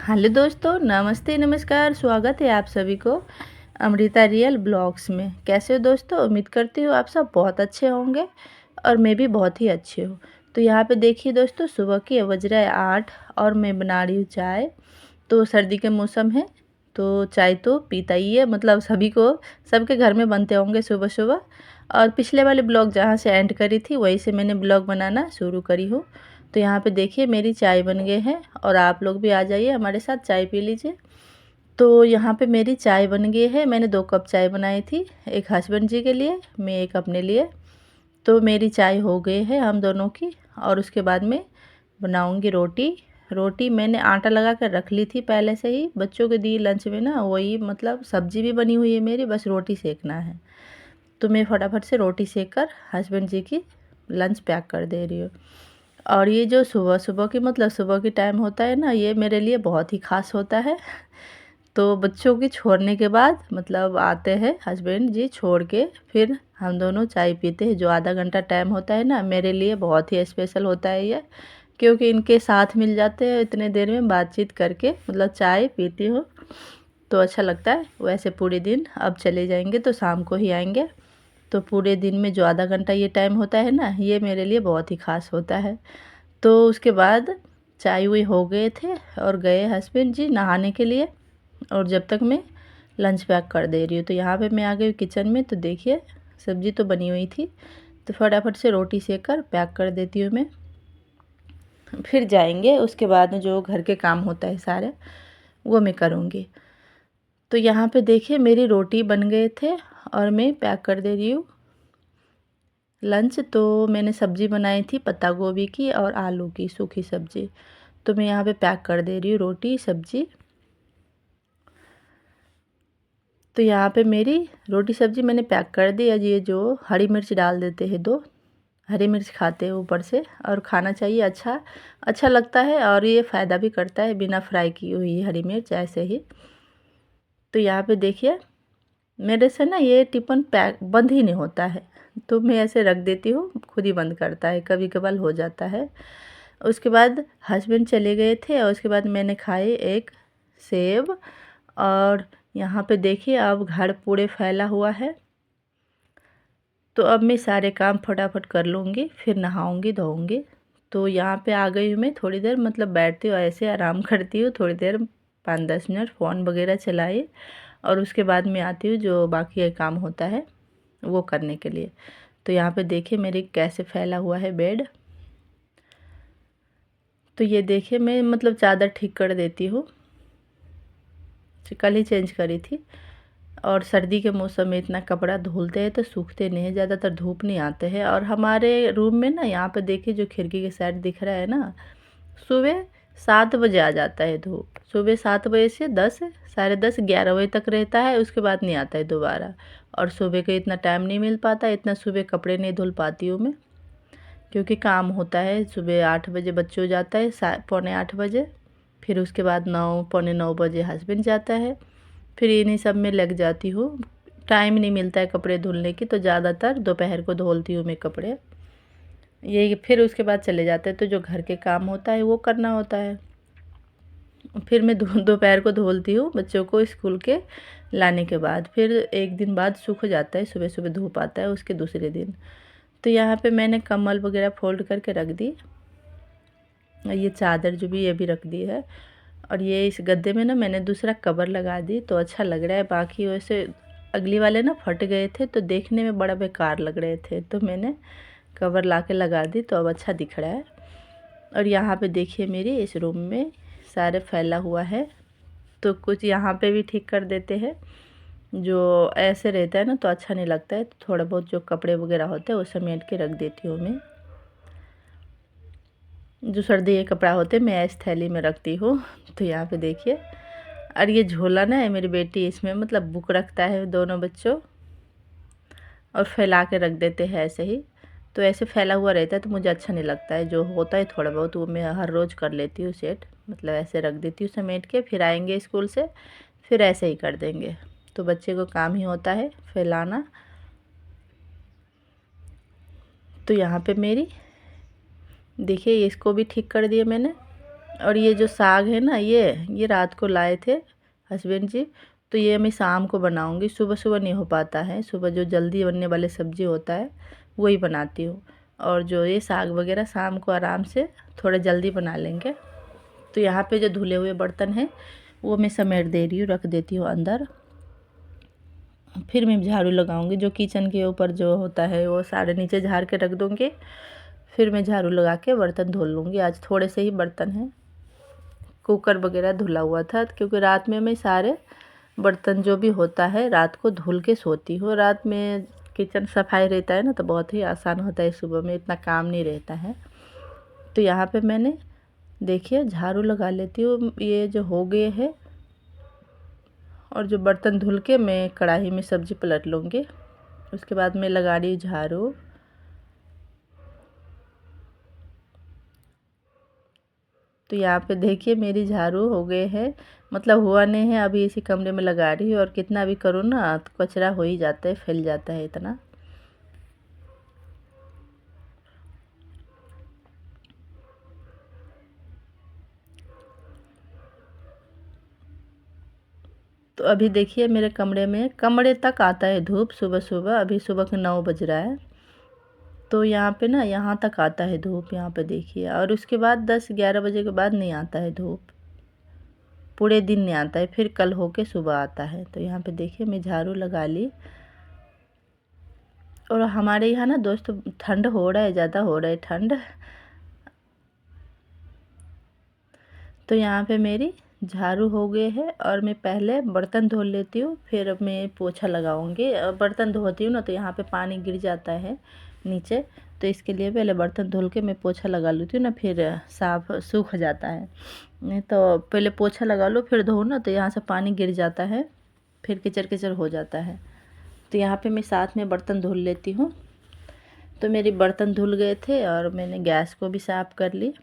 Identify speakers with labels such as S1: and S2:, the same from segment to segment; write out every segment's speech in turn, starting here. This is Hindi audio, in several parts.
S1: हेलो दोस्तों, नमस्ते नमस्कार। स्वागत है आप सभी को अमृता रियल ब्लॉग्स में। कैसे हो दोस्तों? उम्मीद करती हूँ आप सब बहुत अच्छे होंगे और मैं भी बहुत ही अच्छी हूँ। तो यहाँ पे देखिए दोस्तों, सुबह की बज रहा है 8 और मैं बना रही हूँ चाय। तो सर्दी के मौसम है तो चाय तो पीता ही है, मतलब सभी को, सबके घर में बनते होंगे सुबह सुबह। और पिछले वाले ब्लॉग जहाँ से एंड करी थी वहीं से मैंने ब्लॉग बनाना शुरू करी हूँ। तो यहाँ पे देखिए मेरी चाय बन गए हैं और आप लोग भी आ जाइए हमारे साथ चाय पी लीजिए। तो यहाँ पे मेरी चाय बन गई है। मैंने 2 कप चाय बनाई थी, एक हस्बैंड जी के लिए, मैं एक अपने लिए। तो मेरी चाय हो गई है हम दोनों की। और उसके बाद में बनाऊंगी रोटी। रोटी मैंने आटा लगा कर रख ली थी पहले से ही, बच्चों के दिए लंच में ना, वही मतलब सब्जी भी बनी हुई है मेरी, बस रोटी सेकना है। तो मैं फटाफट से रोटी सेक कर हस्बैंड जी की लंच पैक कर दे रही हूँ। और ये जो सुबह सुबह की, मतलब सुबह की टाइम होता है ना, ये मेरे लिए बहुत ही ख़ास होता है। तो बच्चों की छोड़ने के बाद मतलब आते हैं हस्बैंड जी छोड़ के, फिर हम दोनों चाय पीते हैं। जो आधा घंटा टाइम होता है ना, मेरे लिए बहुत ही स्पेशल होता है ये, क्योंकि इनके साथ मिल जाते हैं इतने देर में बातचीत करके, मतलब चाय पीती हूँ तो अच्छा लगता है। वैसे पूरे दिन अब चले जाएंगे तो शाम को ही आएंगे। तो पूरे दिन में जो आधा घंटा ये टाइम होता है ना, ये मेरे लिए बहुत ही ख़ास होता है। तो उसके बाद चाय वाय हो गए थे और गए हस्बैंड जी नहाने के लिए। और जब तक मैं लंच पैक कर दे रही हूँ, तो यहाँ पे मैं आ गई किचन में। तो देखिए सब्ज़ी तो बनी हुई थी, तो फटाफट से रोटी सेक कर पैक कर देती हूँ मैं। फिर जाएंगे, उसके बाद में जो घर के काम होता है सारे वो मैं करूँगी। तो यहाँ पे देखिए मेरी रोटी बन गए थे और मैं पैक कर दे रही हूँ लंच। तो मैंने सब्ज़ी बनाई थी पत्ता गोभी की और आलू की सूखी सब्ज़ी। तो मैं यहाँ पे पैक कर दे रही हूँ रोटी सब्ज़ी। तो यहाँ पे मेरी रोटी सब्ज़ी मैंने पैक कर दी। आज ये जो हरी मिर्च डाल देते हैं, 2 हरी मिर्च खाते हैं ऊपर से, और खाना चाहिए, अच्छा अच्छा लगता है और ये फ़ायदा भी करता है, बिना फ्राई की हुई हरी मिर्च ऐसे ही। तो यहाँ पे देखिए मेरे से ना ये टिफ़िन पैक बंद ही नहीं होता है, तो मैं ऐसे रख देती हूँ, खुद ही बंद करता है, कभी कभार हो जाता है। उसके बाद हस्बैंड चले गए थे और उसके बाद मैंने खाए एक सेब। और यहाँ पे देखिए अब घर पूरे फैला हुआ है। तो अब मैं सारे काम फटाफट कर लूँगी, फिर नहाऊँगी धोऊँगी। तो यहाँ पे आ गई हूँ मैं, थोड़ी देर मतलब बैठती हूँ ऐसे आराम करती हूँ थोड़ी देर, 5-10 मिनट फ़ोन वगैरह चलाई। और उसके बाद मैं आती हूँ जो बाकी का काम होता है वो करने के लिए। तो यहाँ पे देखिए मेरे कैसे फैला हुआ है बेड। तो ये देखिए मैं मतलब चादर ठीक कर देती हूँ, कल ही चेंज करी थी। और सर्दी के मौसम में इतना कपड़ा धुलते हैं तो सूखते नहीं हैं, ज़्यादातर धूप नहीं आते हैं। और हमारे रूम में ना, यहाँ पे देखिए जो खिड़की के साइड दिख रहा है ना, सुबह 7 बजे आ जाता है धूप। सुबह 7 बजे से 10, साढ़े 10, 11 बजे तक रहता है, उसके बाद नहीं आता है दोबारा। और सुबह का इतना टाइम नहीं मिल पाता, इतना सुबह कपड़े नहीं धुल पाती हूँ मैं, क्योंकि काम होता है। सुबह 8 बजे बच्चों जाता है, पौने 8 बजे। फिर उसके बाद 9, पौने 9 बजे हस्बैंड जाता है। फिर इन्हीं सब में लग जाती हूँ, टाइम नहीं मिलता है कपड़े धुलने की, तो ज़्यादातर दोपहर को धुलती हूँ मैं कपड़े। ये फिर उसके बाद चले जाते हैं तो जो घर के काम होता है वो करना होता है। फिर मैं दोपहर को धुलती हूँ बच्चों को स्कूल के लाने के बाद। फिर एक दिन बाद सूख जाता है, सुबह सुबह धूप आता है उसके दूसरे दिन। तो यहाँ पे मैंने कंबल वगैरह फोल्ड करके रख दी, ये चादर जो भी ये भी रख दी है। और ये इस गद्दे में ना मैंने दूसरा कवर लगा दी, तो अच्छा लग रहा है। बाकी वैसे अगली वाले ना फट गए थे तो देखने में बड़ा बेकार लग रहे थे, तो मैंने कवर ला के लगा दी, तो अब अच्छा दिख रहा है। और यहाँ पे देखिए मेरी इस रूम में सारे फैला हुआ है, तो कुछ यहाँ पे भी ठीक कर देते हैं। जो ऐसे रहता है ना तो अच्छा नहीं लगता है, तो थोड़ा बहुत जो कपड़े वगैरह होते हैं वो समेट के रख देती हूँ मैं। जो सर्दी के कपड़ा होते हैं मैं इस थैली में रखती हूँ। तो यहाँ पे देखिए, और ये झोला ना है मेरी बेटी, इसमें मतलब बुक रखता है दोनों बच्चों, और फैला के रख देते हैं ऐसे ही। तो ऐसे फैला हुआ रहता है तो मुझे अच्छा नहीं लगता है। जो होता है थोड़ा बहुत वो मैं हर रोज़ कर लेती हूँ सेट, मतलब ऐसे रख देती हूँ समेट के। फिर आएंगे स्कूल से फिर ऐसे ही कर देंगे। तो बच्चे को काम ही होता है फैलाना। तो यहाँ पे मेरी देखिए इसको भी ठीक कर दिया मैंने। और ये जो साग है ना, ये रात को लाए थे हस्बैंड जी। तो ये मैं शाम को बनाऊंगी, सुबह सुबह नहीं हो पाता है। सुबह जो जल्दी बनने वाले सब्जी होता है वही बनाती हूँ। और जो ये साग वगैरह शाम को आराम से थोड़ा जल्दी बना लेंगे। तो यहाँ पे जो धुले हुए बर्तन हैं वो मैं समेट दे रही हूँ, रख देती हूँ अंदर। फिर मैं झाड़ू लगाऊंगी। जो किचन के ऊपर जो होता है वो सारे नीचे झाड़ के रख दूँगी। फिर मैं झाड़ू लगा के बर्तन धो लूँगी। आज थोड़े से ही बर्तन हैं, कुकर वगैरह धुला हुआ था, क्योंकि रात में मैं सारे बर्तन जो भी होता है रात को धुल के सोती हूँ। रात में किचन सफाई रहता है ना, तो बहुत ही आसान होता है, सुबह में इतना काम नहीं रहता है। तो यहाँ पे मैंने देखिए झाड़ू लगा लेती हूँ। ये जो हो गए है, और जो बर्तन धुल के मैं कढ़ाई में सब्ज़ी पलट लूँगी। उसके बाद मैं लगा रही हूँ झाड़ू। तो यहाँ पे देखिए मेरी झाड़ू हो गए है, मतलब हुआ नहीं है, अभी इसी कमरे में लगा रही हूँ। और कितना भी करूँ ना तो कचरा हो ही जाता है, फैल जाता है इतना। तो अभी देखिए मेरे कमरे में कमरे तक आता है धूप सुबह सुबह। अभी सुबह के 9 बज रहा है। तो यहाँ पे ना यहाँ तक आता है धूप, यहाँ पे देखिए। और उसके बाद 10-11 बजे के बाद नहीं आता है धूप, पूरे दिन नहीं आता है। फिर कल होके सुबह आता है। तो यहाँ पे देखिए मैं झाड़ू लगा ली। और हमारे यहाँ ना दोस्तों ठंड हो रहा है, ज़्यादा हो रहा है ठंड। तो यहाँ पे मेरी झाड़ू हो गए है। और मैं पहले बर्तन धो लेती हूँ, फिर मैं पोछा लगाऊंगी। बर्तन धोती हूँ ना तो यहाँ पे पानी गिर जाता है नीचे। तो इसके लिए पहले बर्तन धुल के मैं पोछा लगा लेती हूँ ना, फिर साफ सूख जाता है। नहीं तो पहले पोछा लगा लो फिर धो ना, तो यहाँ से पानी गिर जाता है, फिर किचर किचर हो जाता है। तो यहाँ पे मैं साथ में बर्तन धुल लेती हूँ। तो मेरी बर्तन धुल गए थे और मैंने गैस को भी साफ़ कर ली।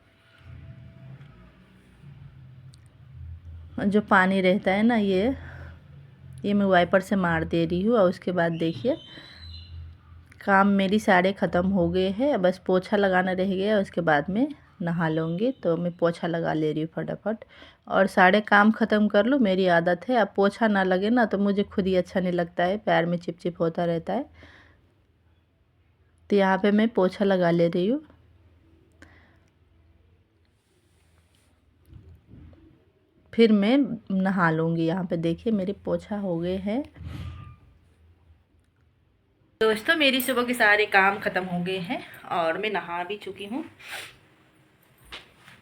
S1: जो पानी रहता है ना, ये मैं वाइपर से मार दे रही हूँ। और उसके बाद देखिए काम मेरी सारे ख़त्म हो गए हैं, बस पोछा लगाना रह गया। उसके बाद में नहा लूँगी। तो मैं पोछा लगा ले रही हूँ फटाफट, और सारे काम ख़त्म कर लूँ, मेरी आदत है। अब पोछा ना लगे ना तो मुझे खुद ही अच्छा नहीं लगता है, पैर में चिपचिप होता रहता है। तो यहाँ पे मैं पोछा लगा ले रही हूँ। फिर मैं नहा लूँगी। यहाँ पे देखिए मेरे पोछा हो गए हैं। दोस्तों मेरी सुबह के सारे काम ख़त्म हो गए हैं और मैं नहा भी चुकी हूँ।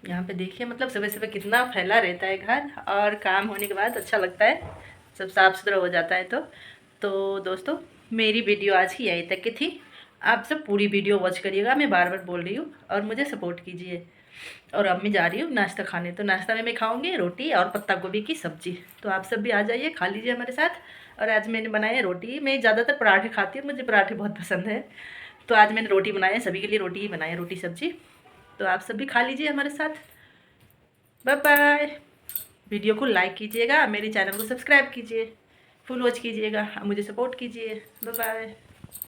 S1: यहाँ पे देखिए मतलब सुबह सुबह कितना फैला रहता है घर, और काम होने के बाद अच्छा लगता है, सब साफ़ सुथरा हो जाता है। तो दोस्तों मेरी वीडियो आज की यहीं तक की थी। आप सब पूरी वीडियो वॉच करिएगा, मैं बार बार बोल रही हूँ, और मुझे सपोर्ट कीजिए। और अब मैं जा रही हूँ नाश्ता खाने। तो नाश्ता में मैं खाऊंगी रोटी और पत्ता गोभी की सब्ज़ी। तो आप सब भी आ जाइए, खा लीजिए हमारे साथ। और आज मैंने बनाया है रोटी। मैं ज़्यादातर पराठे खाती हूँ, मुझे पराठे बहुत पसंद है। तो आज मैंने रोटी बनाई है, सभी के लिए रोटी ही बनाई है, रोटी सब्ज़ी। तो आप सब भी खा लीजिए हमारे साथ। Bye bye. वीडियो को लाइक कीजिएगा, मेरे चैनल को सब्सक्राइब कीजिए, फुल वॉच कीजिएगा, मुझे सपोर्ट कीजिए। Bye bye.